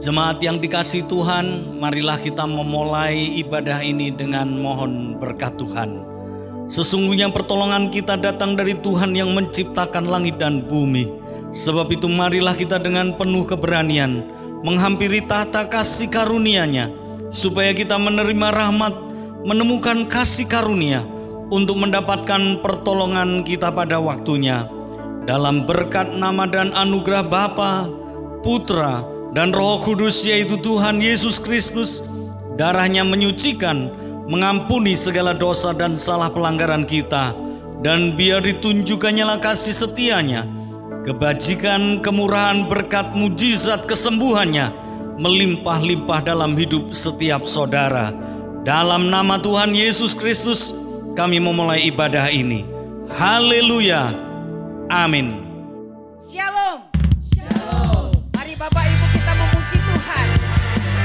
Jemaat yang dikasihi Tuhan, marilah kita memulai ibadah ini dengan mohon berkat Tuhan. Sesungguhnya pertolongan kita datang dari Tuhan yang menciptakan langit dan bumi. Sebab itu marilah kita dengan penuh keberanian menghampiri tahta kasih karunia-Nya, supaya kita menerima rahmat, menemukan kasih karunia untuk mendapatkan pertolongan kita pada waktunya. Dalam berkat nama dan anugerah Bapa, Putra, dan Roh Kudus, yaitu Tuhan Yesus Kristus, darah-Nya menyucikan, mengampuni segala dosa dan salah pelanggaran kita, dan biar ditunjukkannya kasih setia-Nya, kebajikan, kemurahan, berkat, mujizat, kesembuhan-Nya melimpah-limpah dalam hidup setiap saudara. Dalam nama Tuhan Yesus Kristus, kami memulai ibadah ini. Haleluya. Amin. Shalom. Shalom. Mari Bapak Ibu kita memuji Tuhan.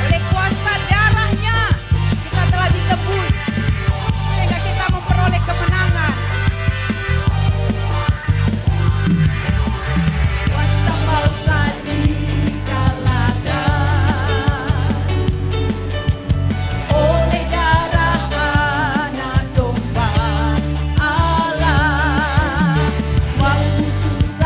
Oleh kuasa darah-Nya kita telah ditebus, sehingga kita memperoleh kemenangan. Kuasa bangsa dikalahkan oleh darah Anak Domba Allah. Waktu sudah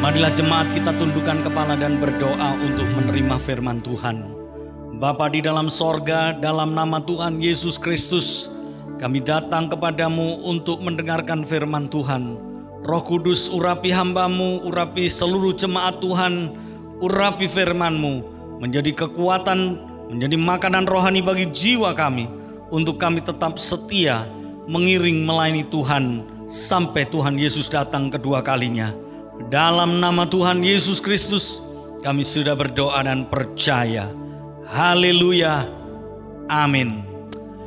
Marilah jemaat kita tundukkan kepala dan berdoa untuk menerima firman Tuhan. Bapa di dalam sorga, dalam nama Tuhan Yesus Kristus, kami datang kepadamu untuk mendengarkan firman Tuhan. Roh Kudus, urapi hamba-Mu, urapi seluruh jemaat Tuhan, urapi firman-Mu, menjadi kekuatan, menjadi makanan rohani bagi jiwa kami, untuk kami tetap setia, mengiring melayani Tuhan, sampai Tuhan Yesus datang kedua kalinya. Dalam nama Tuhan Yesus Kristus, kami sudah berdoa dan percaya. Haleluya. Amin.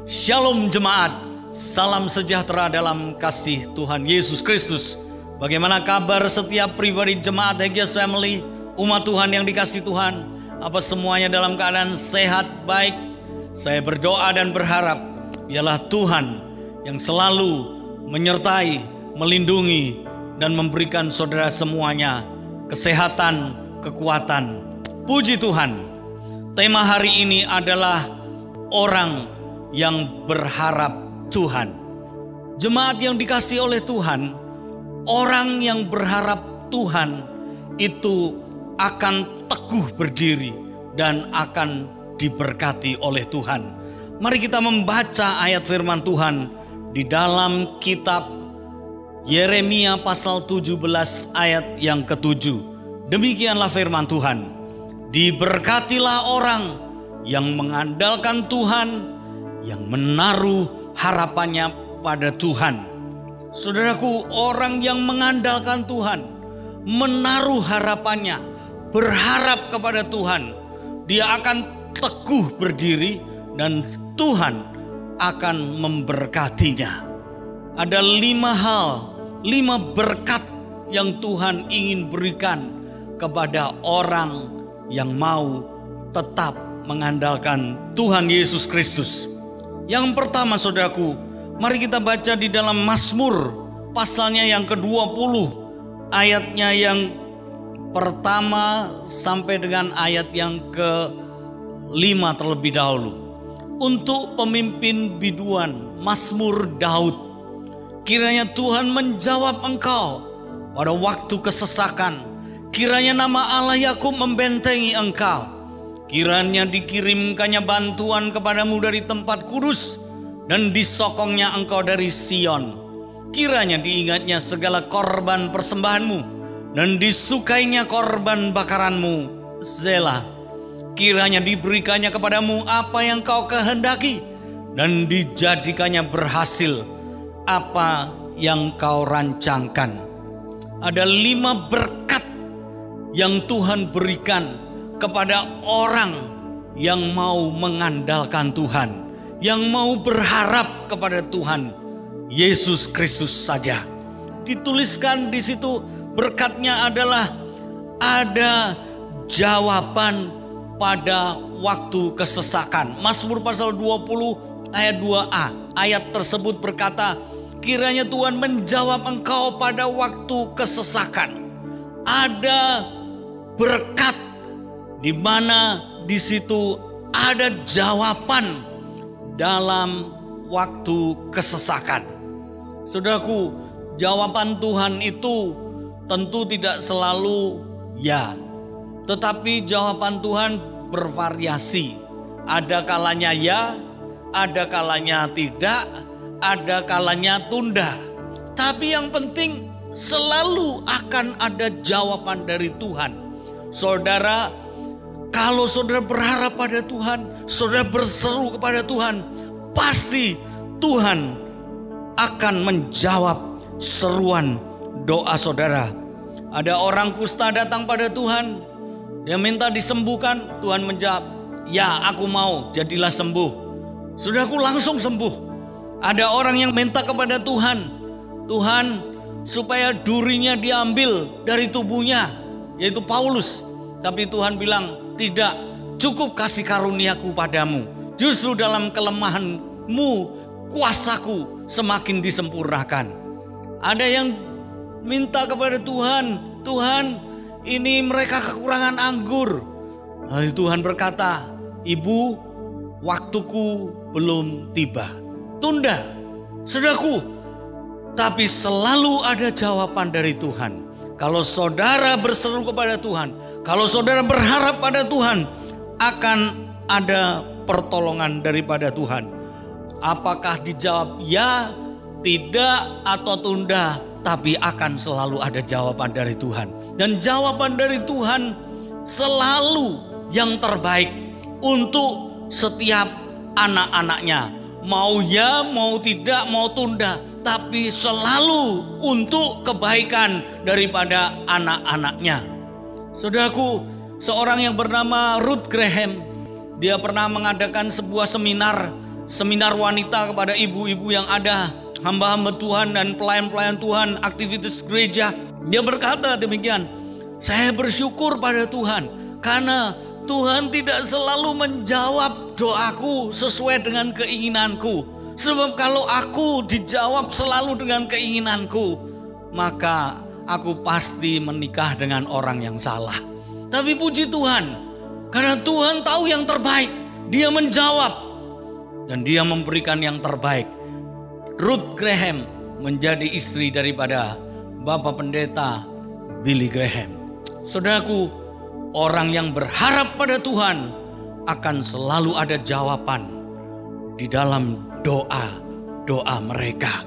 Shalom jemaat. Salam sejahtera dalam kasih Tuhan Yesus Kristus. Bagaimana kabar setiap pribadi jemaat Hagias Family, umat Tuhan yang dikasih Tuhan? Apa semuanya dalam keadaan sehat, baik? Saya berdoa dan berharap biarlah Tuhan yang selalu menyertai, melindungi, dan memberikan saudara semuanya kesehatan, kekuatan. Puji Tuhan. Tema hari ini adalah orang yang berharap Tuhan. Jemaat yang dikasihi oleh Tuhan, orang yang berharap Tuhan itu akan teguh berdiri dan akan diberkati oleh Tuhan. Mari kita membaca ayat firman Tuhan di dalam kitab Yeremia pasal 17 ayat yang ke-7. Demikianlah firman Tuhan. Diberkatilah orang yang mengandalkan Tuhan, yang menaruh harapannya pada Tuhan. Saudaraku, orang yang mengandalkan Tuhan, menaruh harapannya, berharap kepada Tuhan, dia akan teguh berdiri dan Tuhan akan memberkatinya. Ada 5 hal, 5 berkat yang Tuhan ingin berikan kepada orang yang mau tetap mengandalkan Tuhan Yesus Kristus. Yang pertama saudaraku, mari kita baca di dalam Mazmur pasalnya yang ke-20, ayatnya yang pertama sampai dengan ayat yang ke-5 terlebih dahulu. Untuk pemimpin biduan, Mazmur Daud. Kiranya Tuhan menjawab engkau pada waktu kesesakan. Kiranya nama Allah Yakub membentengi engkau. Kiranya dikirimkannya bantuan kepadamu dari tempat kudus dan disokongnya engkau dari Sion. Kiranya diingatnya segala korban persembahanmu dan disukainya korban bakaranmu, Selah. Kiranya diberikannya kepadamu apa yang kau kehendaki dan dijadikannya berhasil apa yang kau rancangkan. Ada 5 berkat yang Tuhan berikan kepada orang yang mau mengandalkan Tuhan, yang mau berharap kepada Tuhan Yesus Kristus saja. Dituliskan di situ berkatnya adalah ada jawaban pada waktu kesesakan. Mazmur pasal 20 ayat 2a. Ayat tersebut berkata, kiranya Tuhan menjawab engkau pada waktu kesesakan. Ada berkat di mana di situ ada jawaban dalam waktu kesesakan. Saudaraku, jawaban Tuhan itu tentu tidak selalu ya, tetapi jawaban Tuhan bervariasi. Ada kalanya ya, ada kalanya tidak, ada kalanya tunda. Tapi yang penting selalu akan ada jawaban dari Tuhan. Saudara, kalau saudara berharap pada Tuhan, saudara berseru kepada Tuhan, pasti Tuhan akan menjawab seruan doa saudara. Ada orang kusta datang pada Tuhan, dia minta disembuhkan. Tuhan menjawab, ya aku mau, jadilah sembuh. Saudaraku, langsung sembuh. Ada orang yang minta kepada Tuhan, Tuhan supaya durinya diambil dari tubuhnya, yaitu Paulus. Tapi Tuhan bilang, tidak, cukup kasih karuniaku padamu. Justru dalam kelemahanmu, kuasaku semakin disempurnakan. Ada yang minta kepada Tuhan, Tuhan ini mereka kekurangan anggur. Lalu Tuhan berkata, ibu, waktuku belum tiba. Tunda, saudaraku. Tapi selalu ada jawaban dari Tuhan. Kalau saudara berseru kepada Tuhan, kalau saudara berharap pada Tuhan, akan ada pertolongan daripada Tuhan. Apakah dijawab ya, tidak, atau tunda, tapi akan selalu ada jawaban dari Tuhan. Dan jawaban dari Tuhan selalu yang terbaik untuk setiap anak-anaknya. Mau ya, mau tidak, mau tunda, tapi selalu untuk kebaikan daripada anak-anaknya. Saudaraku, seorang yang bernama Ruth Graham, dia pernah mengadakan sebuah seminar wanita kepada ibu-ibu yang ada, hamba-hamba Tuhan dan pelayan-pelayan Tuhan, aktivitas gereja. Dia berkata demikian, saya bersyukur pada Tuhan karena Tuhan tidak selalu menjawab doaku sesuai dengan keinginanku. Sebab kalau aku dijawab selalu dengan keinginanku, maka aku pasti menikah dengan orang yang salah. Tapi puji Tuhan, karena Tuhan tahu yang terbaik, Dia menjawab dan Dia memberikan yang terbaik. Ruth Graham menjadi istri daripada Bapak Pendeta Billy Graham. Saudaraku, orang yang berharap pada Tuhan akan selalu ada jawaban di dalam doa mereka.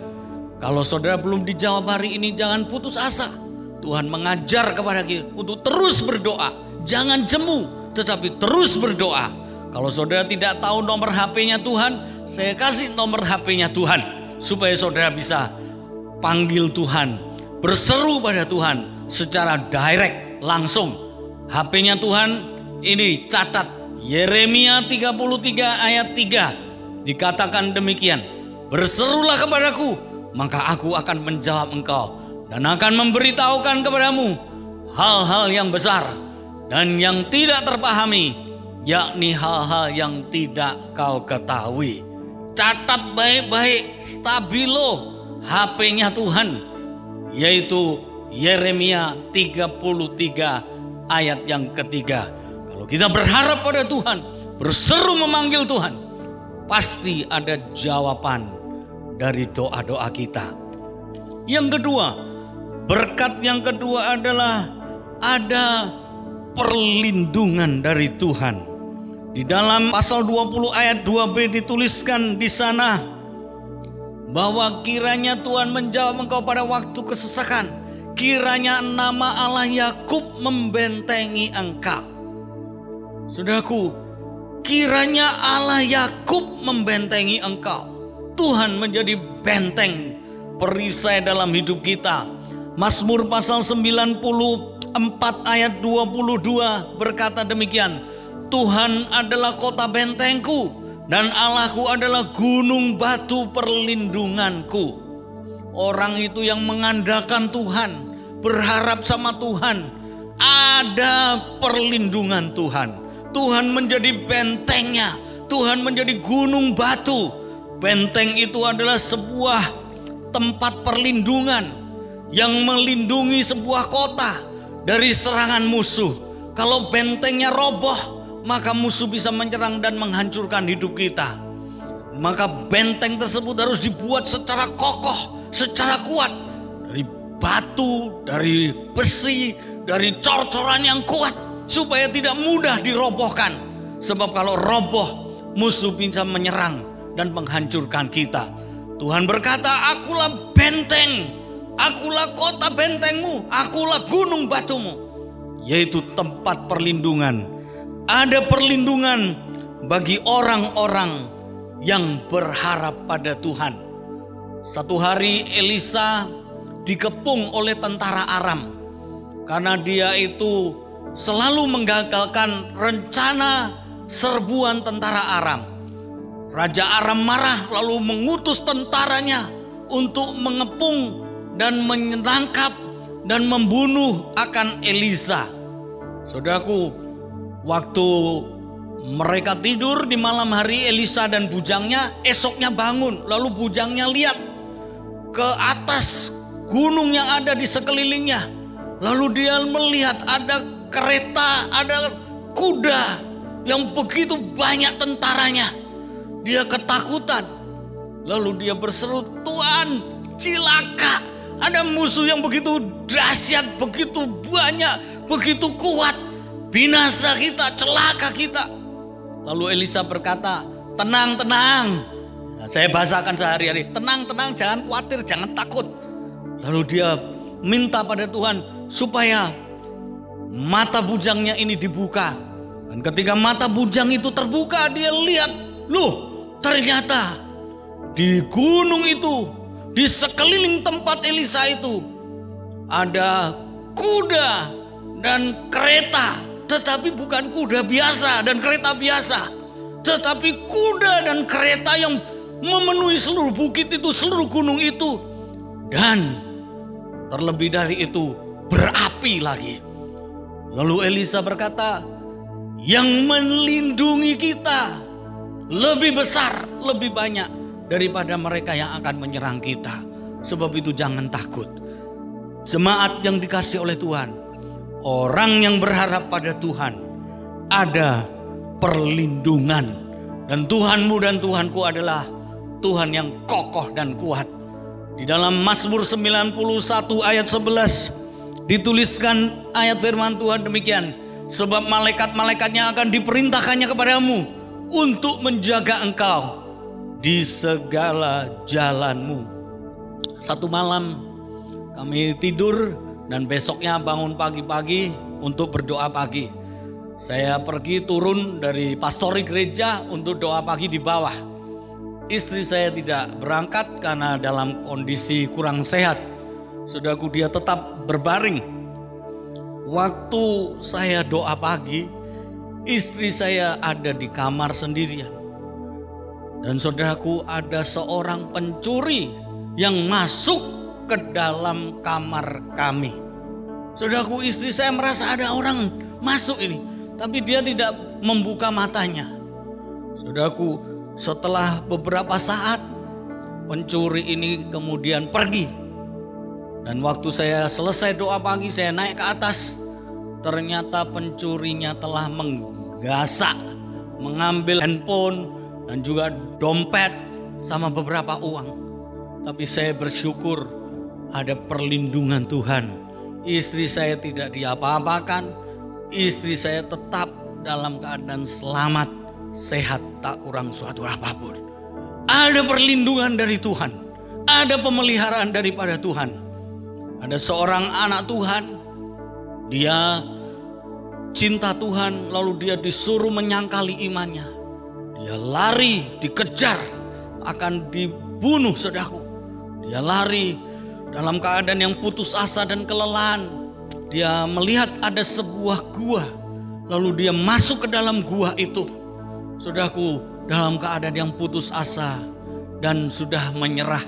Kalau saudara belum dijawab hari ini, jangan putus asa. Tuhan mengajar kepada kita untuk terus berdoa. Jangan jemu, tetapi terus berdoa. Kalau saudara tidak tahu nomor HP-nya Tuhan, saya kasih nomor HP-nya Tuhan, supaya saudara bisa panggil Tuhan, berseru pada Tuhan secara direct, langsung. HP-nya Tuhan ini catat, Yeremia 33 ayat 3. Dikatakan demikian, berserulah kepadaku, maka aku akan menjawab engkau dan akan memberitahukan kepadamu hal-hal yang besar dan yang tidak terpahami, yakni hal-hal yang tidak kau ketahui. Catat baik-baik, stabilo HP-nya Tuhan, yaitu Yeremia 33 ayat yang ketiga. Kalau kita berharap pada Tuhan, berseru memanggil Tuhan, pasti ada jawaban dari doa-doa kita. Yang kedua, berkat yang kedua adalah ada perlindungan dari Tuhan. Di dalam pasal 20 ayat 2b dituliskan di sana bahwa kiranya Tuhan menjawab engkau pada waktu kesesakan, kiranya nama Allah Yakub membentengi engkau. Saudaraku, kiranya Allah Yakub membentengi engkau. Tuhan menjadi benteng perisai dalam hidup kita. Mazmur pasal 94 ayat 22 berkata demikian, Tuhan adalah kota bentengku dan Allahku adalah gunung batu perlindunganku. Orang itu yang mengandalkan Tuhan, berharap sama Tuhan, ada perlindungan Tuhan. Tuhan menjadi bentengnya, Tuhan menjadi gunung batu. Benteng itu adalah sebuah tempat perlindungan yang melindungi sebuah kota dari serangan musuh. Kalau bentengnya roboh, maka musuh bisa menyerang dan menghancurkan hidup kita. Maka benteng tersebut harus dibuat secara kokoh, secara kuat, dari batu, dari besi, dari cor-coran yang kuat, supaya tidak mudah dirobohkan. Sebab kalau roboh, musuh bisa menyerang dan menghancurkan kita. Tuhan berkata, akulah benteng, akulah kota bentengmu, akulah gunung batumu, yaitu tempat perlindungan. Ada perlindungan bagi orang-orang yang berharap pada Tuhan. Satu hari Elisa dikepung oleh tentara Aram karena dia itu selalu menggagalkan rencana serbuan tentara Aram. Raja Aram marah lalu mengutus tentaranya untuk mengepung dan menangkap dan membunuh akan Elisa. Saudaraku, waktu mereka tidur di malam hari, Elisa dan bujangnya esoknya bangun. Lalu bujangnya lihat ke atas gunung yang ada di sekelilingnya. Lalu dia melihat ada kereta, ada kuda yang begitu banyak tentaranya. Dia ketakutan. Lalu dia berseru, Tuhan, cilaka, ada musuh yang begitu dahsyat, begitu banyak, begitu kuat. Binasa kita, celaka kita. Lalu Elisa berkata, tenang, tenang. Nah, saya bahasakan sehari-hari, tenang, tenang, jangan khawatir, jangan takut. Lalu dia minta pada Tuhan supaya mata bujangnya ini dibuka. Dan ketika mata bujang itu terbuka, dia lihat, loh, ternyata di gunung itu, di sekeliling tempat Elisa itu, ada kuda dan kereta. Tetapi bukan kuda biasa dan kereta biasa, tetapi kuda dan kereta yang memenuhi seluruh bukit itu, seluruh gunung itu. Dan terlebih dari itu, berapi lagi. Lalu Elisa berkata, yang melindungi kita lebih besar, lebih banyak daripada mereka yang akan menyerang kita. Sebab itu jangan takut. Jemaat yang dikasih oleh Tuhan, orang yang berharap pada Tuhan, ada perlindungan. Dan Tuhanmu dan Tuhanku adalah Tuhan yang kokoh dan kuat. Di dalam Mazmur 91 ayat 11 dituliskan ayat firman Tuhan demikian. Sebab malaikat-malaikatnya akan diperintahkannya kepadamu untuk menjaga engkau di segala jalanmu. Satu malam kami tidur dan besoknya bangun pagi-pagi untuk berdoa pagi. Saya pergi turun dari pastori gereja untuk doa pagi di bawah. Istri saya tidak berangkat karena dalam kondisi kurang sehat. Saudaraku, dia tetap berbaring. Waktu saya doa pagi, istri saya ada di kamar sendirian. Dan saudaraku, ada seorang pencuri yang masuk ke dalam kamar kami. Saudaraku, istri saya merasa ada orang masuk ini, tapi dia tidak membuka matanya. Saudaraku, setelah beberapa saat pencuri ini kemudian pergi. Dan waktu saya selesai doa pagi, saya naik ke atas. Ternyata pencurinya telah menggasak, mengambil handphone dan juga dompet sama beberapa uang. Tapi saya bersyukur ada perlindungan Tuhan. Istri saya tidak diapa-apakan. Istri saya tetap dalam keadaan selamat, sehat, tak kurang suatu apapun. Ada perlindungan dari Tuhan. Ada pemeliharaan daripada Tuhan. Ada seorang anak Tuhan, dia cinta Tuhan, lalu dia disuruh menyangkali imannya. Dia lari, dikejar, akan dibunuh, saudaraku. Dia lari dalam keadaan yang putus asa dan kelelahan. Dia melihat ada sebuah gua, lalu dia masuk ke dalam gua itu. Saudaraku, dalam keadaan yang putus asa dan sudah menyerah,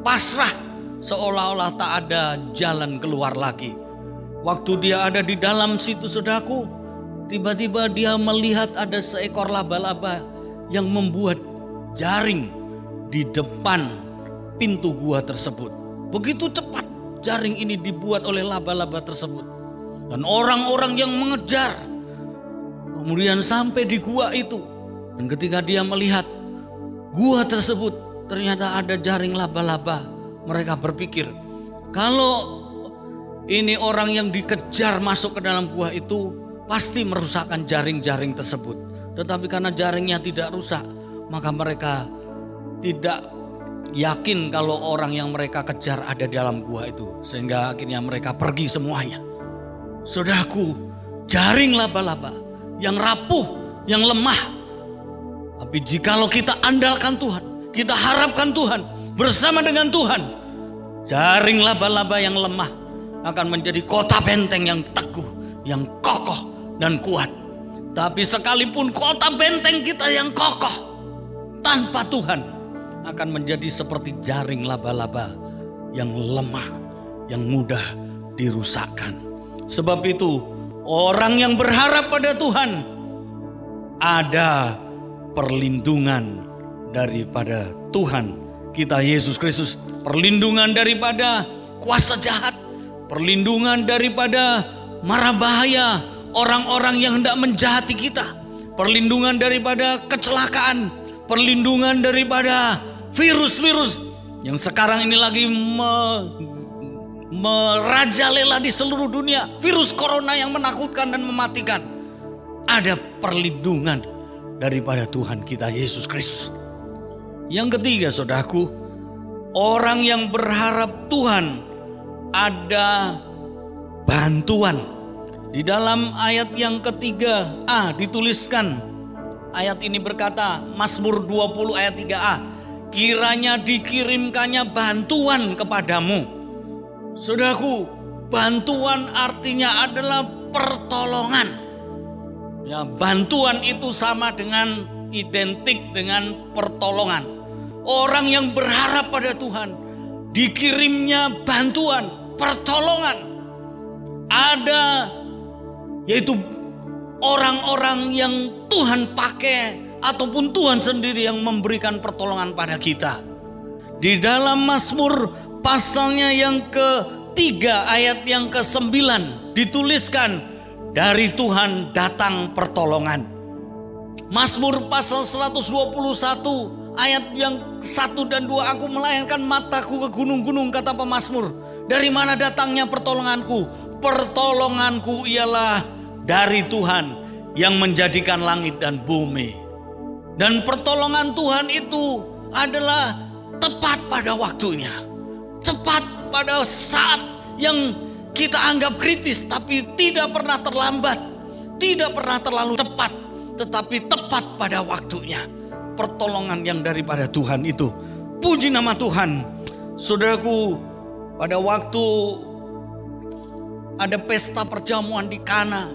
pasrah, seolah-olah tak ada jalan keluar lagi. Waktu dia ada di dalam situ, saudaraku, tiba-tiba dia melihat ada seekor laba-laba yang membuat jaring di depan pintu gua tersebut. Begitu cepat jaring ini dibuat oleh laba-laba tersebut. Dan orang-orang yang mengejar kemudian sampai di gua itu. Dan ketika dia melihat gua tersebut ternyata ada jaring laba-laba, mereka berpikir, kalau ini orang yang dikejar masuk ke dalam gua itu pasti merusakkan jaring-jaring tersebut. Tetapi karena jaringnya tidak rusak, maka mereka tidak yakin kalau orang yang mereka kejar ada di dalam gua itu. Sehingga akhirnya mereka pergi semuanya. Saudaraku, jaring laba-laba yang rapuh, yang lemah. Tapi jikalau kita andalkan Tuhan, kita harapkan Tuhan, bersama dengan Tuhan, jaring laba-laba yang lemah akan menjadi kota benteng yang teguh, yang kokoh dan kuat. Tapi sekalipun kota benteng kita yang kokoh, tanpa Tuhan akan menjadi seperti jaring laba-laba yang lemah, yang mudah dirusakkan. Sebab itu orang yang berharap pada Tuhan, ada perlindungan daripada Tuhan kita Yesus Kristus. Perlindungan daripada kuasa jahat, perlindungan daripada mara bahaya orang-orang yang hendak menjahati kita, perlindungan daripada kecelakaan, perlindungan daripada virus-virus yang sekarang ini lagi merajalela di seluruh dunia, virus corona yang menakutkan dan mematikan, ada perlindungan daripada Tuhan kita Yesus Kristus. Yang ketiga, saudaraku, orang yang berharap Tuhan, ada bantuan. Di dalam ayat yang ketiga A dituliskan, ayat ini berkata, Mazmur 20 ayat 3a, kiranya dikirimkannya bantuan kepadamu. Saudaraku, bantuan artinya adalah pertolongan. Ya, bantuan itu sama dengan, identik dengan pertolongan. Orang yang berharap pada Tuhan, dikirimnya bantuan, pertolongan. Ada, yaitu orang-orang yang Tuhan pakai ataupun Tuhan sendiri yang memberikan pertolongan pada kita. Di dalam Mazmur pasalnya yang ke-3 ayat yang ke-9 dituliskan, dari Tuhan datang pertolongan. Mazmur pasal 121 ayat yang 1 dan 2, aku melayangkan mataku ke gunung-gunung, kata pemazmur, dari mana datangnya pertolonganku? Pertolonganku ialah dari Tuhan yang menjadikan langit dan bumi. Dan pertolongan Tuhan itu adalah tepat pada waktunya, tepat pada saat yang kita anggap kritis, tapi tidak pernah terlambat, tidak pernah terlalu cepat, tetapi tepat pada waktunya. Pertolongan yang daripada Tuhan itu. Puji nama Tuhan. Saudaraku, pada waktu ada pesta perjamuan di Kana,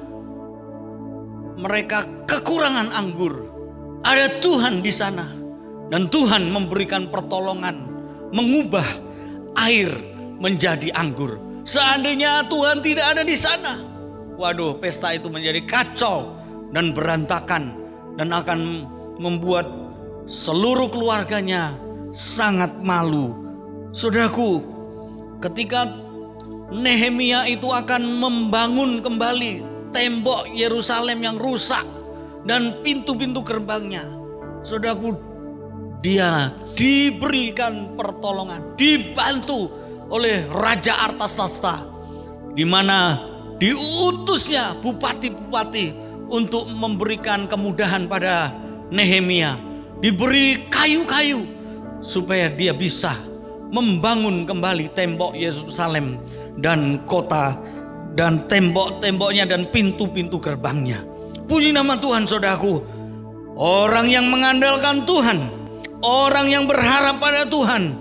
mereka kekurangan anggur. Ada Tuhan di sana, dan Tuhan memberikan pertolongan, mengubah air menjadi anggur. Seandainya Tuhan tidak ada di sana, waduh, pesta itu menjadi kacau dan berantakan, dan akan membuat seluruh keluarganya sangat malu. Saudaraku, ketika Nehemia itu akan membangun kembali tembok Yerusalem yang rusak dan pintu-pintu gerbangnya, saudaraku, dia diberikan pertolongan, dibantu oleh Raja Artasasta, di mana diutusnya bupati-bupati untuk memberikan kemudahan pada Nehemia, diberi kayu-kayu supaya dia bisa membangun kembali tembok Yerusalem dan kota, dan tembok-temboknya dan pintu-pintu gerbangnya. Puji nama Tuhan, saudaraku. Orang yang mengandalkan Tuhan, orang yang berharap pada Tuhan,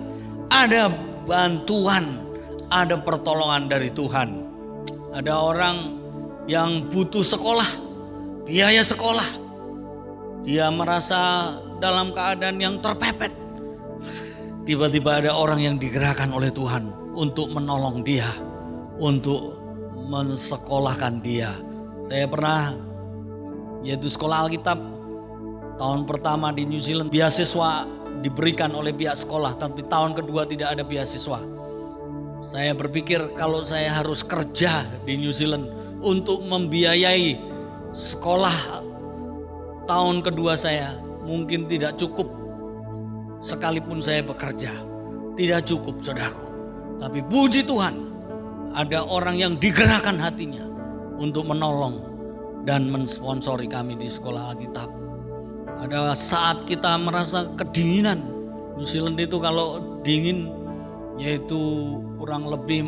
ada bantuan, ada pertolongan dari Tuhan. Ada orang yang butuh sekolah, biaya sekolah, dia merasa dalam keadaan yang terpepet. Tiba-tiba ada orang yang digerakkan oleh Tuhan untuk menolong dia, untuk mensekolahkan dia. Saya pernah, yaitu sekolah Alkitab, tahun pertama di New Zealand beasiswa diberikan oleh pihak sekolah, tapi tahun kedua tidak ada beasiswa. Saya berpikir kalau saya harus kerja di New Zealand untuk membiayai sekolah tahun kedua saya, mungkin tidak cukup. Sekalipun saya bekerja, tidak cukup, saudaraku. Tapi puji Tuhan, ada orang yang digerakkan hatinya untuk menolong dan mensponsori kami di sekolah Alkitab. Ada saat kita merasa kedinginan. New Zealand itu kalau dingin, yaitu kurang lebih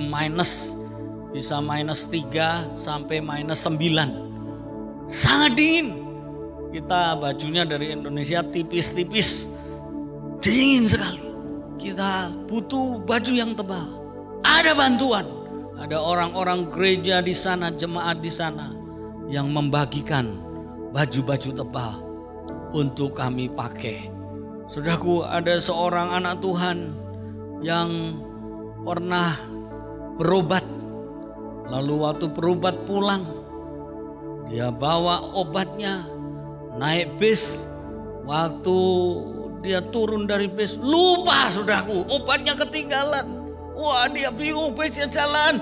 bisa minus 3 sampai minus 9. Sangat dingin. Kita bajunya dari Indonesia tipis-tipis, dingin sekali. Kita butuh baju yang tebal. Ada bantuan, ada orang-orang gereja di sana, jemaat di sana yang membagikan baju-baju tebal untuk kami pakai. Saudaraku, ada seorang anak Tuhan yang pernah berobat. Lalu waktu berobat pulang, dia bawa obatnya, naik bis. Waktu dia turun dari bis, lupa, saudaraku, obatnya ketinggalan. Wah, dia bingung, bisnya jalan,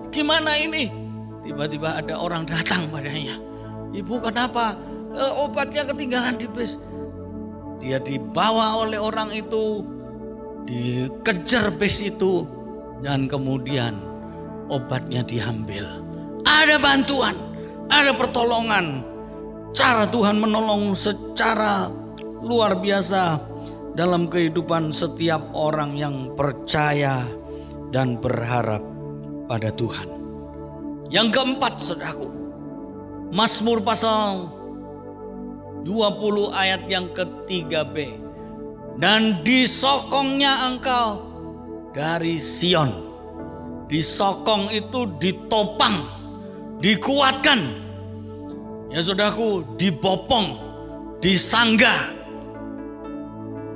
gimana ini? Tiba-tiba ada orang datang padanya. Ibu, kenapa? Obatnya ketinggalan di bis. Dia dibawa oleh orang itu, dikejar bis itu, dan kemudian obatnya diambil. Ada bantuan, ada pertolongan. Cara Tuhan menolong secara luar biasa dalam kehidupan setiap orang yang percaya dan berharap pada Tuhan. Yang keempat, saudaraku, Mazmur pasal 20 ayat yang ke-3b. Dan disokongnya engkau dari Sion. Disokong itu ditopang, dikuatkan. Ya saudaraku, dibopong, disanggah.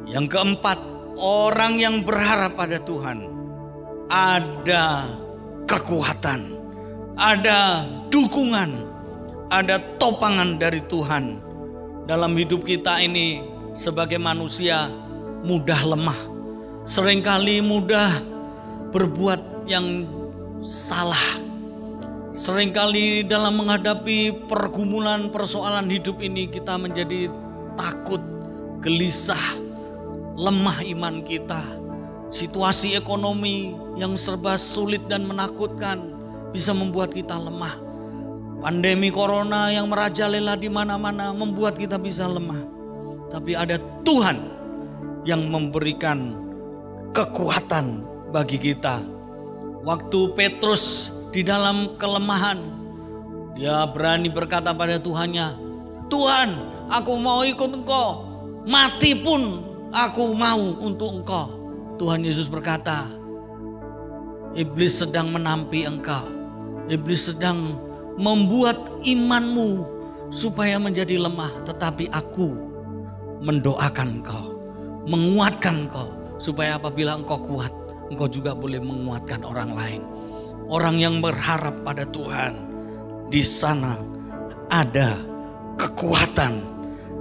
Yang keempat, orang yang berharap pada Tuhan ada kekuatan, ada dukungan, ada topangan dari Tuhan. Dalam hidup kita ini sebagai manusia mudah lemah, seringkali mudah berbuat yang salah. Seringkali dalam menghadapi pergumulan persoalan hidup ini kita menjadi takut, gelisah, lemah iman kita. Situasi ekonomi yang serba sulit dan menakutkan bisa membuat kita lemah. Pandemi corona yang merajalela di mana-mana membuat kita bisa lemah. Tapi ada Tuhan yang memberikan kekuatan bagi kita. Waktu Petrus di dalam kelemahan, dia berani berkata pada Tuhannya, Tuhan, aku mau ikut Engkau, mati pun aku mau untuk Engkau. Tuhan Yesus berkata, iblis sedang menampi engkau. Iblis sedang membuat imanmu supaya menjadi lemah. Tetapi aku mendoakan engkau, menguatkan engkau. Supaya apabila engkau kuat, engkau juga boleh menguatkan orang lain. Orang yang berharap pada Tuhan, di sana ada kekuatan.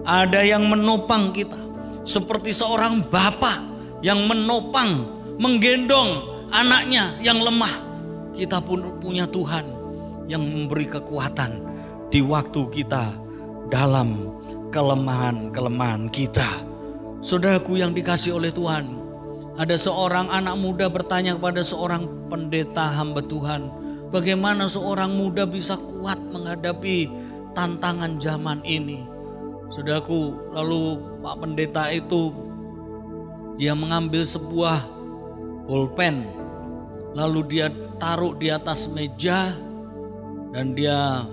Ada yang menopang kita. Seperti seorang bapa yang menopang, menggendong anaknya yang lemah. Kita pun punya Tuhan yang memberi kekuatan di waktu kita dalam kelemahan-kelemahan kita. Saudaraku yang dikasih oleh Tuhan, ada seorang anak muda bertanya kepada seorang pendeta hamba Tuhan, bagaimana seorang muda bisa kuat menghadapi tantangan zaman ini. Saudaraku, lalu Pak Pendeta itu dia mengambil sebuah pulpen, lalu dia taruh di atas meja dan dia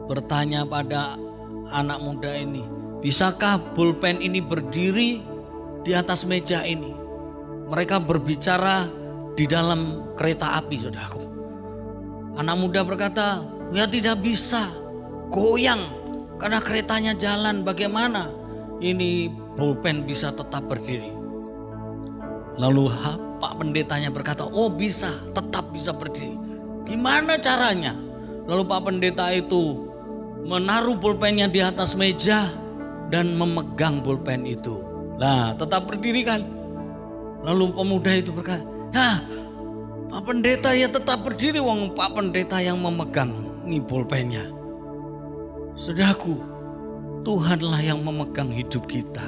bertanya pada anak muda ini, bisakah pulpen ini berdiri di atas meja ini? Mereka berbicara di dalam kereta api, saudaraku. Anak muda berkata, ya tidak bisa, goyang. Karena keretanya jalan, bagaimana ini pulpen bisa tetap berdiri? Lalu Pak Pendetanya berkata, oh bisa, tetap bisa berdiri. Gimana caranya? Lalu Pak Pendeta itu menaruh pulpennya di atas meja dan memegang pulpen itu. Nah, tetap berdiri kan? Lalu pemuda itu berkata, Pak Pendeta ya tetap berdiri, wong Pak Pendeta yang memegang nih pulpennya. Saudaraku, Tuhanlah yang memegang hidup kita.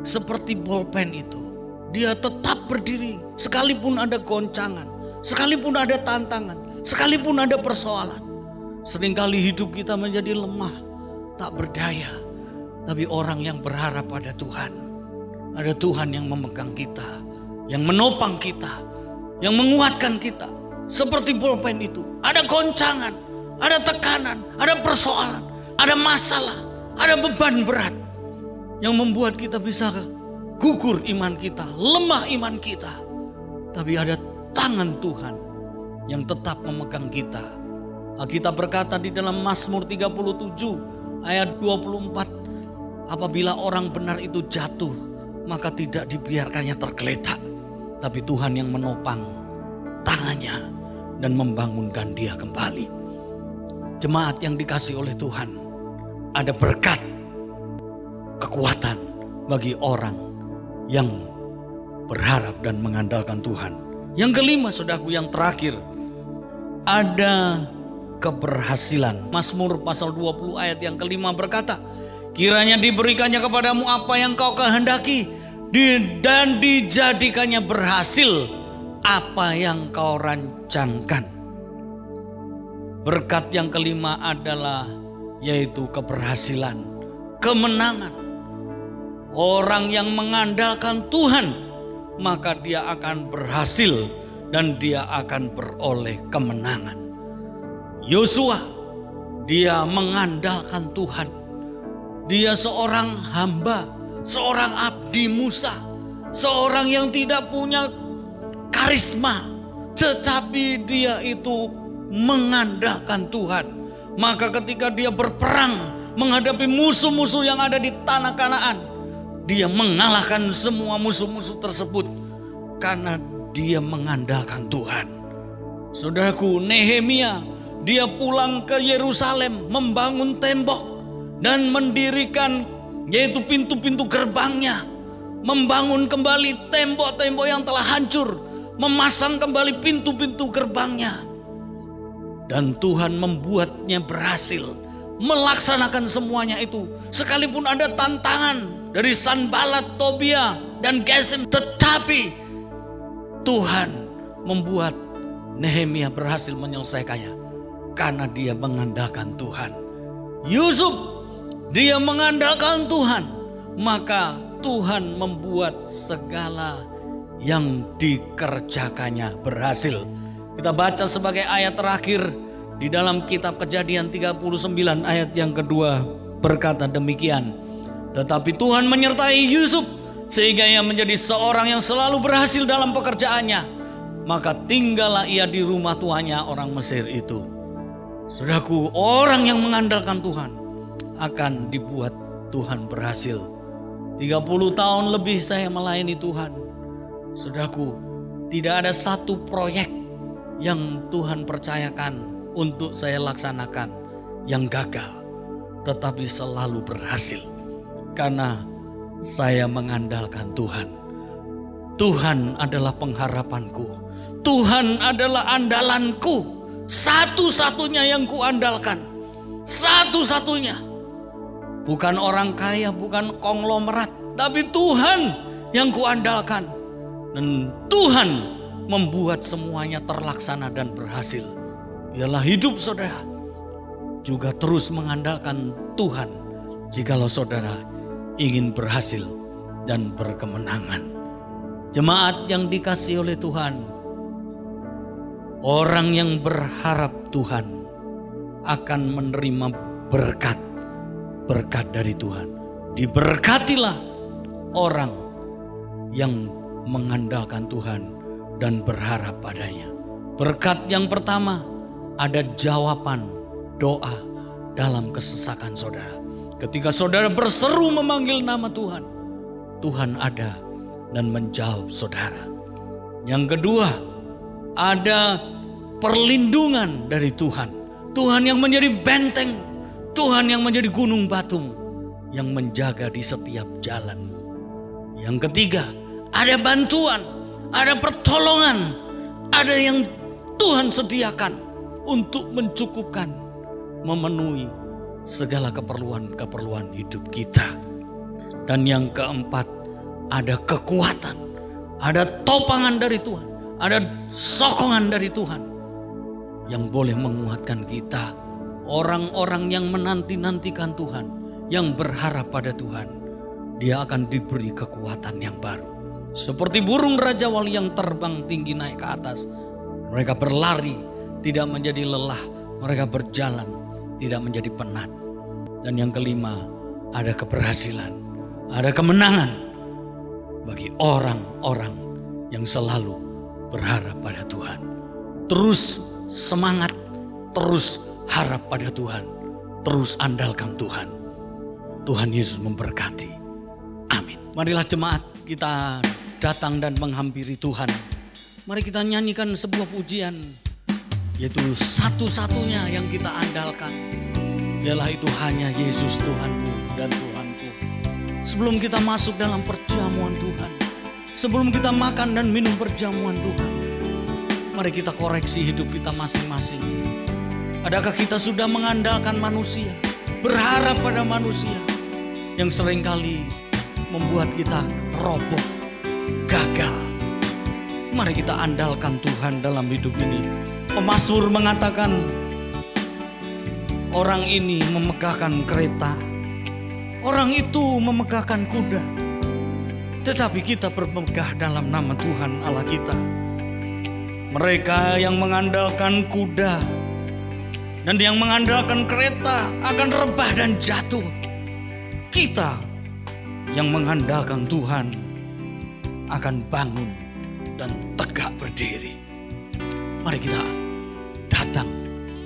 Seperti pulpen itu, dia tetap berdiri sekalipun ada goncangan, sekalipun ada tantangan, sekalipun ada persoalan. Seringkali hidup kita menjadi lemah, tak berdaya. Tapi orang yang berharap pada Tuhan, ada Tuhan yang memegang kita, yang menopang kita, yang menguatkan kita. Seperti pulpen itu, ada goncangan, ada tekanan, ada persoalan, ada masalah, ada beban berat yang membuat kita bisa gugur iman kita, lemah iman kita. Tapi ada tangan Tuhan yang tetap memegang kita. Alkitab berkata di dalam Mazmur 37 ayat 24, apabila orang benar itu jatuh, maka tidak dibiarkannya tergeletak, tapi Tuhan yang menopang tangannya dan membangunkan dia kembali. Jemaat yang dikasih oleh Tuhan, ada berkat, kekuatan bagi orang yang berharap dan mengandalkan Tuhan. Yang kelima, saudaraku, yang terakhir, ada keberhasilan. Mazmur pasal 20 ayat yang kelima berkata, kiranya diberikannya kepadamu apa yang kau kehendaki, dan dijadikannya berhasil apa yang kau rancangkan. Berkat yang kelima adalah yaitu keberhasilan, kemenangan. Orang yang mengandalkan Tuhan, maka dia akan berhasil dan dia akan beroleh kemenangan. Yosua, dia mengandalkan Tuhan. Dia seorang hamba, seorang abdi Musa, seorang yang tidak punya karisma, tetapi dia itu mengandalkan Tuhan. Maka ketika dia berperang menghadapi musuh-musuh yang ada di tanah Kanaan, dia mengalahkan semua musuh-musuh tersebut karena dia mengandalkan Tuhan. Saudaraku, Nehemia, dia pulang ke Yerusalem membangun tembok dan mendirikan yaitu pintu-pintu gerbangnya, membangun kembali tembok-tembok yang telah hancur, memasang kembali pintu-pintu gerbangnya. Dan Tuhan membuatnya berhasil melaksanakan semuanya itu. Sekalipun ada tantangan dari Sanballat, Tobia, dan Gesem, tetapi Tuhan membuat Nehemia berhasil menyelesaikannya karena dia mengandalkan Tuhan. Yusuf, dia mengandalkan Tuhan, maka Tuhan membuat segala yang dikerjakannya berhasil. Kita baca sebagai ayat terakhir di dalam kitab Kejadian 39 ayat yang kedua, berkata demikian. Tetapi Tuhan menyertai Yusuf sehingga ia menjadi seorang yang selalu berhasil dalam pekerjaannya. Maka tinggallah ia di rumah tuannya orang Mesir itu. Saudaraku, orang yang mengandalkan Tuhan akan dibuat Tuhan berhasil. 30 tahun lebih saya melayani Tuhan. Saudaraku, tidak ada satu proyek yang Tuhan percayakan untuk saya laksanakan yang gagal, tetapi selalu berhasil karena saya mengandalkan Tuhan. Tuhan adalah pengharapanku, Tuhan adalah andalanku, satu-satunya yang kuandalkan, satu-satunya. Bukan orang kaya, bukan konglomerat, tapi Tuhan yang kuandalkan. Dan Tuhan membuat semuanya terlaksana dan berhasil. Biarlah hidup saudara juga terus mengandalkan Tuhan jikalau saudara ingin berhasil dan berkemenangan. Jemaat yang dikasihi oleh Tuhan, orang yang berharap Tuhan akan menerima berkat dari Tuhan. Diberkatilah orang yang mengandalkan Tuhan dan berharap padanya. Berkat yang pertama, ada jawaban doa dalam kesesakan saudara. Ketika saudara berseru memanggil nama Tuhan, Tuhan ada dan menjawab saudara. Yang kedua, ada perlindungan dari Tuhan. Tuhan yang menjadi benteng, Tuhan yang menjadi gunung batu yang menjaga di setiap jalanmu. Yang ketiga, ada bantuan, ada pertolongan, ada yang Tuhan sediakan untuk mencukupkan, memenuhi segala keperluan-keperluan hidup kita. Dan yang keempat, ada kekuatan, ada topangan dari Tuhan, ada sokongan dari Tuhan yang boleh menguatkan kita. Orang-orang yang menanti-nantikan Tuhan, yang berharap pada Tuhan, dia akan diberi kekuatan yang baru. Seperti burung Raja Wali yang terbang tinggi naik ke atas. Mereka berlari, tidak menjadi lelah. Mereka berjalan, tidak menjadi penat. Dan yang kelima, ada keberhasilan, ada kemenangan bagi orang-orang yang selalu berharap pada Tuhan. Terus semangat, terus harap pada Tuhan, terus andalkan Tuhan. Tuhan Yesus memberkati. Amin. Marilah jemaat kita datang dan menghampiri Tuhan. Mari kita nyanyikan sebuah pujian, yaitu satu-satunya yang kita andalkan. Ialah itu hanya Yesus Tuhanmu dan Tuhanku. Sebelum kita masuk dalam perjamuan Tuhan, sebelum kita makan dan minum perjamuan Tuhan, mari kita koreksi hidup kita masing-masing. Adakah kita sudah mengandalkan manusia, berharap pada manusia yang seringkali membuat kita roboh, gagal? Mari kita andalkan Tuhan dalam hidup ini. Pemazmur mengatakan, Orang ini memegahkan kereta, orang itu memegahkan kuda, tetapi kita bermegah dalam nama Tuhan Allah kita. Mereka yang mengandalkan kuda dan yang mengandalkan kereta akan rebah dan jatuh. Kita yang mengandalkan Tuhan akan bangun dan tegak berdiri. Mari kita datang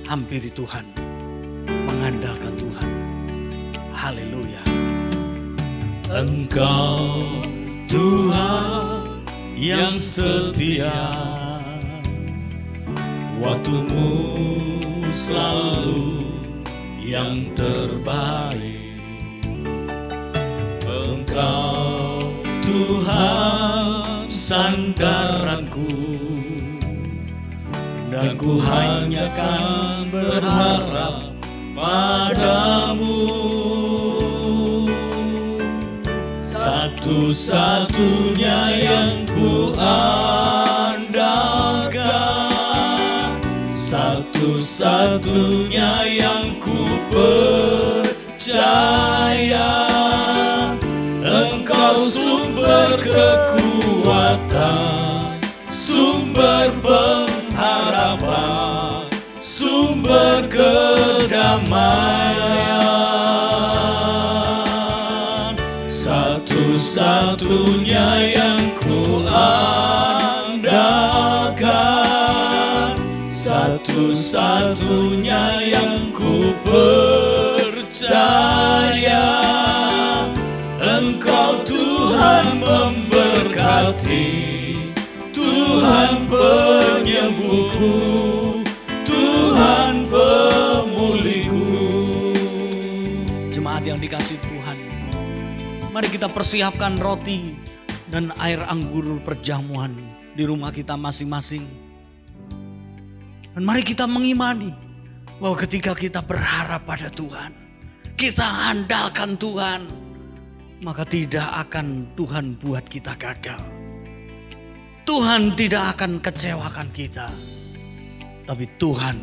hampiri Tuhan, mengandalkan Tuhan. Haleluya. Engkau Tuhan yang setia, waktumu selalu yang terbaik. Engkau Tuhan sandaranku, dan ku hanya kan berharap padamu. Satu-satunya yang ku andalkan, satu-satunya yang ku percaya. Engkau sumber kekuatan, sumber pengharapan, sumber kedamaian. Satu-satunya yang ku andalkan, satu-satunya yang ku percaya. Engkau Tuhan memberkati, Tuhan penyembuhku, Tuhan pemulihku. Jemaat yang dikasihi Tuhan, mari kita persiapkan roti dan air anggur perjamuan di rumah kita masing-masing. Dan mari kita mengimani bahwa ketika kita berharap pada Tuhan, kita andalkan Tuhan, maka tidak akan Tuhan buat kita gagal. Tuhan tidak akan kecewakan kita, tapi Tuhan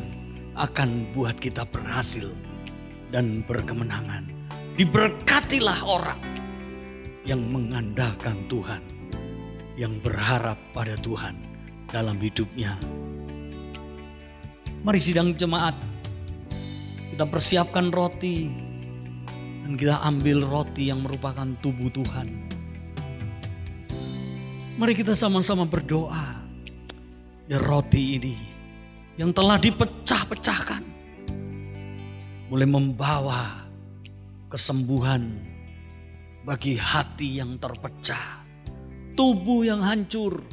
akan buat kita berhasil dan berkemenangan. Diberkatilah orang yang mengandalkan Tuhan, yang berharap pada Tuhan dalam hidupnya. Mari sidang jemaat, kita persiapkan roti dan kita ambil roti yang merupakan tubuh Tuhan. Mari kita sama-sama berdoa. Ya, roti ini yang telah dipecah-pecahkan boleh membawa kesembuhan bagi hati yang terpecah, tubuh yang hancur,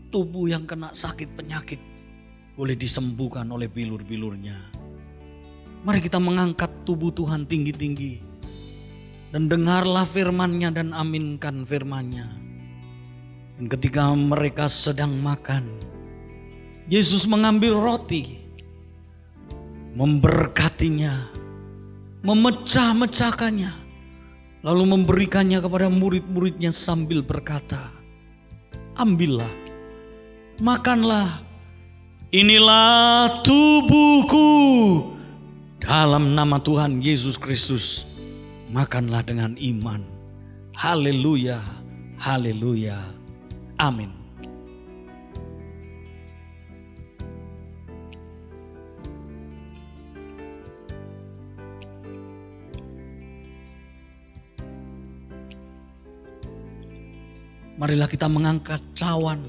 tubuh yang kena sakit penyakit boleh disembuhkan oleh bilur-bilurnya. Mari kita mengangkat tubuh Tuhan tinggi-tinggi dan dengarlah firman-Nya dan aminkan firman-Nya. Dan ketika mereka sedang makan, Yesus mengambil roti, memberkatinya, memecah-mecahkannya, lalu memberikannya kepada murid-muridnya sambil berkata, "Ambillah, makanlah, inilah tubuhku." Dalam nama Tuhan Yesus Kristus, makanlah dengan iman. Haleluya, haleluya, amin. Marilah kita mengangkat cawan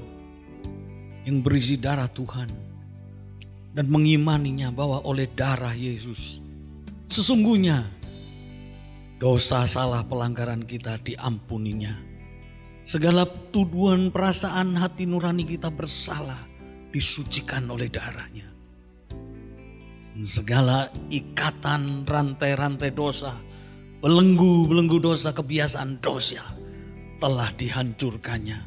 yang berisi darah Tuhan dan mengimaninya bahwa oleh darah Yesus sesungguhnya dosa, salah, pelanggaran kita diampuninya. Segala tuduhan, perasaan, hati nurani kita bersalah disucikan oleh darahnya. Segala ikatan, rantai-rantai dosa, belenggu-belenggu dosa, kebiasaan dosa telah dihancurkannya.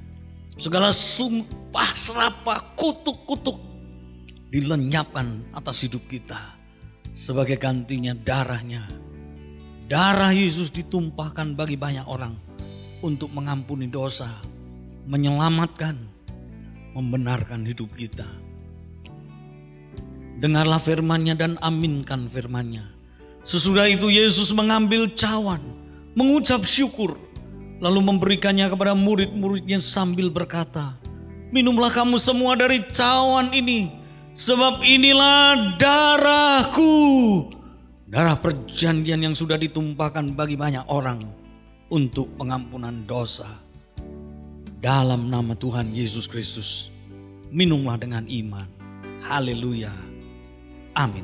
Segala sumpah, serapah, kutuk-kutuk dilenyapkan atas hidup kita. Sebagai gantinya darahnya, darah Yesus ditumpahkan bagi banyak orang untuk mengampuni dosa, menyelamatkan, membenarkan hidup kita. Dengarlah firman-Nya dan aminkan firman-Nya. Sesudah itu Yesus mengambil cawan, mengucap syukur, lalu memberikannya kepada murid-murid-Nya sambil berkata, "Minumlah kamu semua dari cawan ini, sebab inilah darahku, darah perjanjian yang sudah ditumpahkan bagi banyak orang untuk pengampunan dosa. Dalam nama Tuhan Yesus Kristus, minumlah dengan iman." Haleluya. Amin.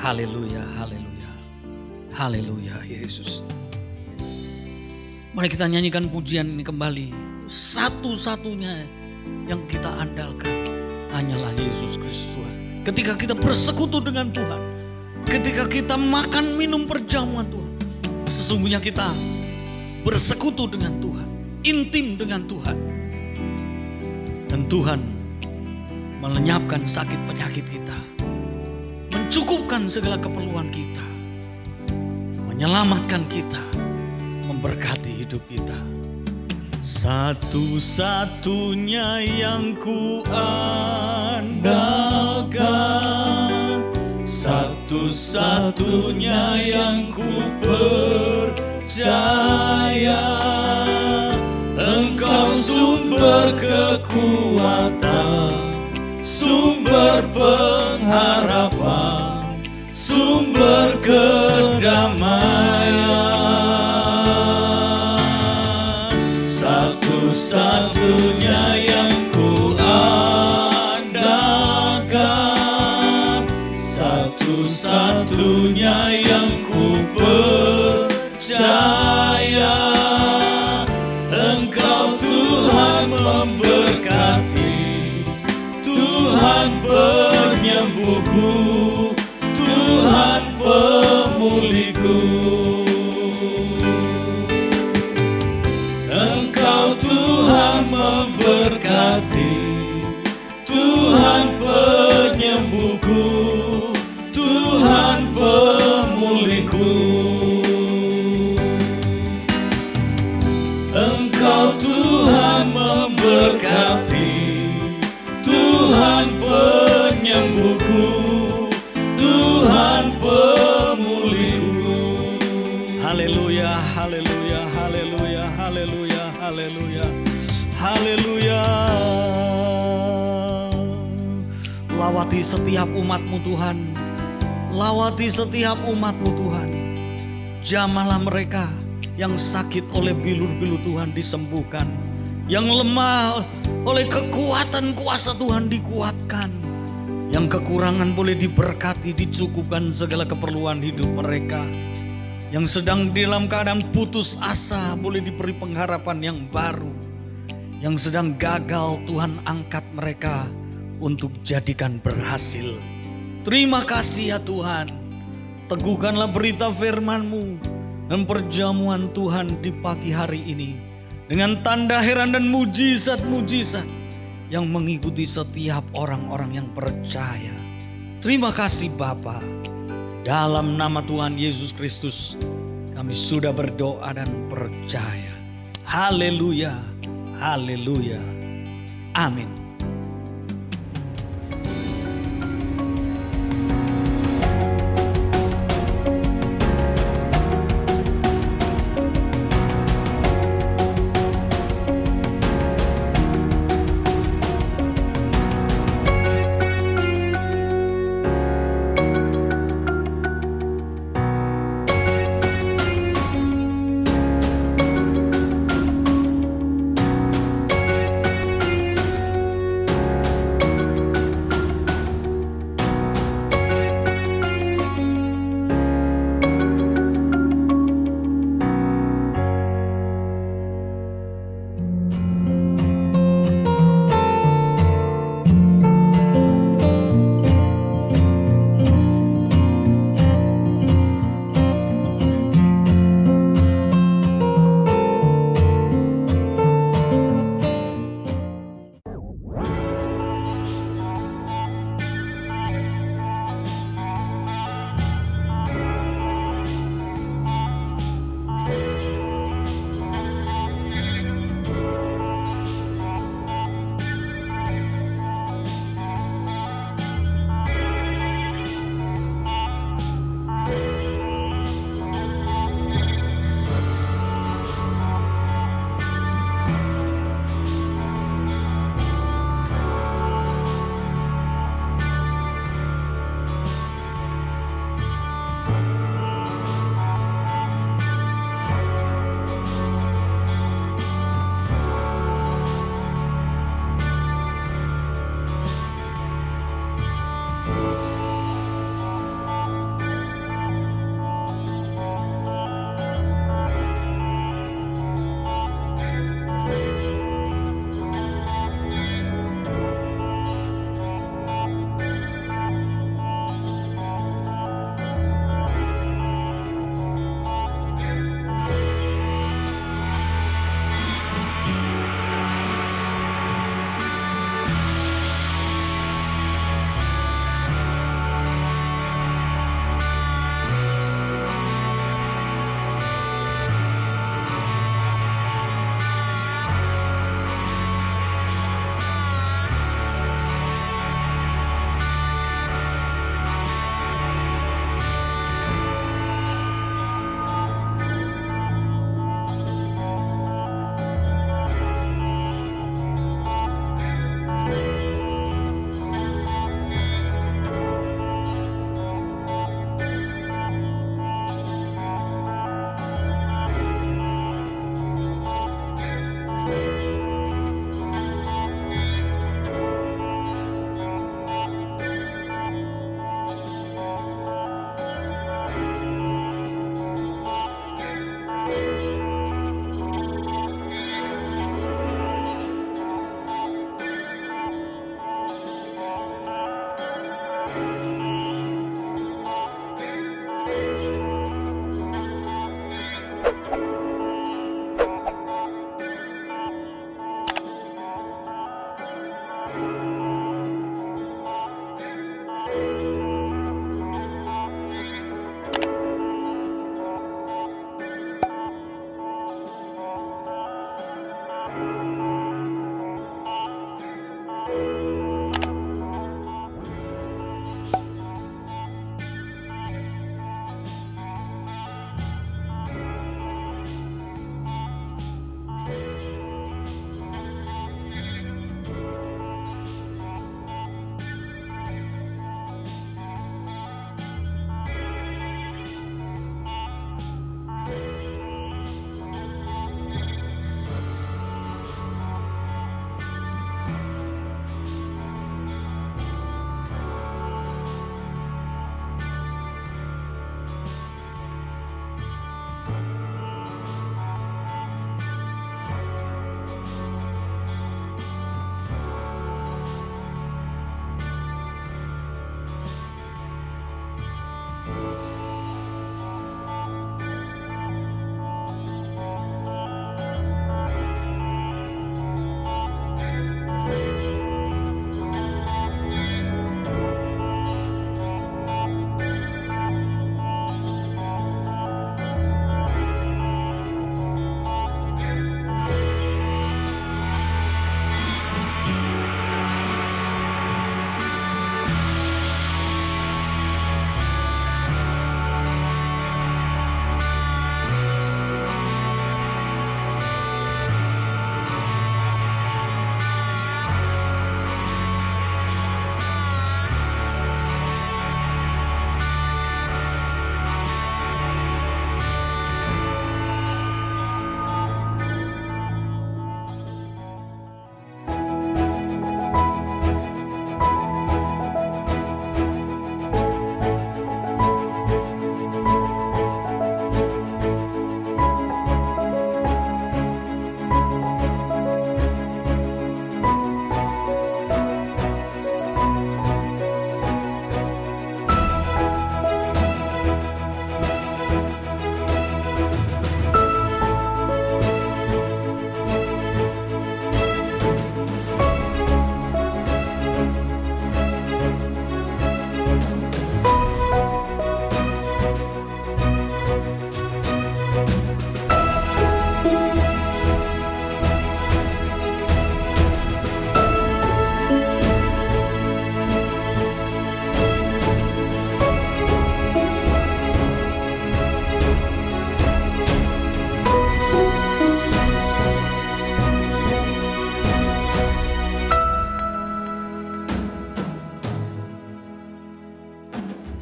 Haleluya, haleluya. Haleluya Yesus. Mari kita nyanyikan pujian ini kembali. Satu-satunya yang kita andalkan hanyalah Yesus Kristus Tuhan. Ketika kita bersekutu dengan Tuhan, ketika kita makan minum perjamuan Tuhan, sesungguhnya kita bersekutu dengan Tuhan, intim dengan Tuhan. Dan Tuhan melenyapkan sakit penyakit kita, mencukupkan segala keperluan kita, menyelamatkan kita, memberkati hidup kita. Satu-satunya yang ku andalkan, satu-satunya yang ku percaya, Engkau sumber kekuatan, sumber pengharapan, sumber kedamaian. Satu-satunya yang ku andalkan, satu-satunya yang ku percaya, Engkau Tuhan memberkati, Tuhan penyembuhku, Tuhan pemulihku. Engkau Tuhan memberkati, Tuhan penyembuhku, Tuhan pemulihku. Engkau Tuhan memberkati, Tuhan penyembuhku, Tuhan pemulihku. Haleluya, haleluya, haleluya, haleluya, haleluya, haleluya. Lawati setiap umat-Mu Tuhan, lawati setiap umat-Mu Tuhan. Jamahlah mereka yang sakit oleh bilur-bilur Tuhan disembuhkan, yang lemah oleh kekuatan kuasa Tuhan dikuatkan, yang kekurangan boleh diberkati, dicukupkan segala keperluan hidup mereka, yang sedang dalam keadaan putus asa boleh diberi pengharapan yang baru, yang sedang gagal Tuhan angkat mereka untuk jadikan berhasil. Terima kasih ya Tuhan, teguhkanlah berita firman-Mu dan perjamuan Tuhan di pagi hari ini dengan tanda heran dan mujizat-mujizat yang mengikuti setiap orang-orang yang percaya. Terima kasih Bapa. Dalam nama Tuhan Yesus Kristus kami sudah berdoa dan percaya. Haleluya, haleluya, amin.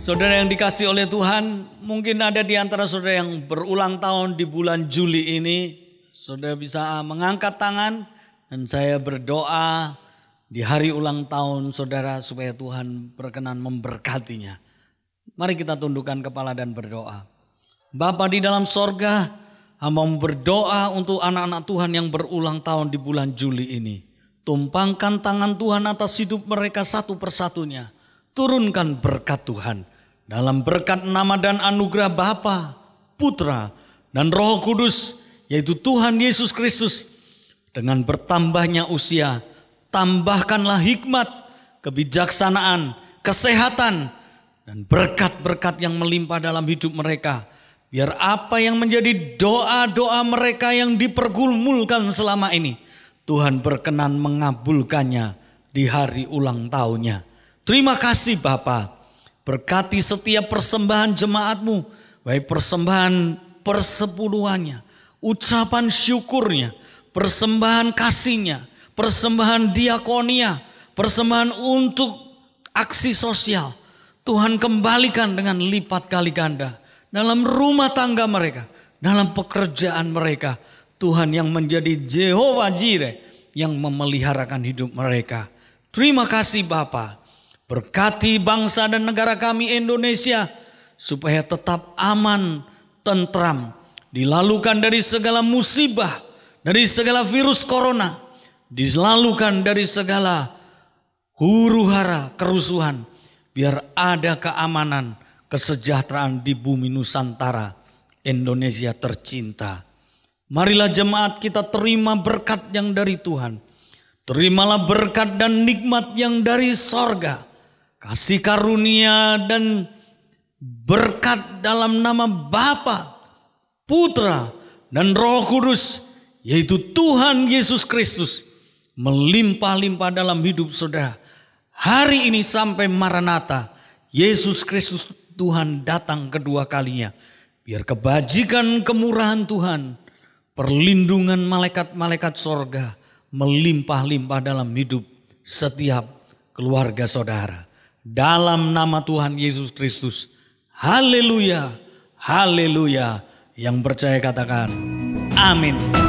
Saudara yang dikasihi oleh Tuhan, mungkin ada di antara saudara yang berulang tahun di bulan Juli ini. Saudara bisa mengangkat tangan dan saya berdoa di hari ulang tahun saudara supaya Tuhan berkenan memberkatinya. Mari kita tundukkan kepala dan berdoa. Bapa di dalam sorga, hamba berdoa untuk anak-anak Tuhan yang berulang tahun di bulan Juli ini. Tumpangkan tangan Tuhan atas hidup mereka satu persatunya. Turunkan berkat Tuhan. Dalam berkat nama dan anugerah Bapa, Putra, dan Roh Kudus, yaitu Tuhan Yesus Kristus. Dengan bertambahnya usia, tambahkanlah hikmat, kebijaksanaan, kesehatan, dan berkat-berkat yang melimpah dalam hidup mereka. Biar apa yang menjadi doa-doa mereka yang dipergumulkan selama ini, Tuhan berkenan mengabulkannya di hari ulang tahunnya. Terima kasih Bapa. Berkati setiap persembahan jemaatmu, baik persembahan persepuluhannya, ucapan syukurnya, persembahan kasihnya, persembahan diakonia, persembahan untuk aksi sosial. Tuhan kembalikan dengan lipat kali ganda dalam rumah tangga mereka, dalam pekerjaan mereka. Tuhan yang menjadi Jehovah Jireh yang memeliharakan hidup mereka. Terima kasih Bapa. Berkati bangsa dan negara kami Indonesia supaya tetap aman, tentram, dilalukan dari segala musibah, dari segala virus corona, dilalukan dari segala huru-hara, kerusuhan, biar ada keamanan, kesejahteraan di bumi Nusantara, Indonesia tercinta. Marilah jemaat kita terima berkat yang dari Tuhan. Terimalah berkat dan nikmat yang dari sorga. Kasih karunia dan berkat dalam nama Bapa, Putra, dan Roh Kudus, yaitu Tuhan Yesus Kristus, melimpah-limpah dalam hidup saudara. Hari ini sampai Maranatha, Yesus Kristus Tuhan datang kedua kalinya. Biar kebajikan kemurahan Tuhan, perlindungan malaikat-malaikat sorga melimpah-limpah dalam hidup setiap keluarga saudara. Dalam nama Tuhan Yesus Kristus. Haleluya, haleluya. Yang percaya katakan amin.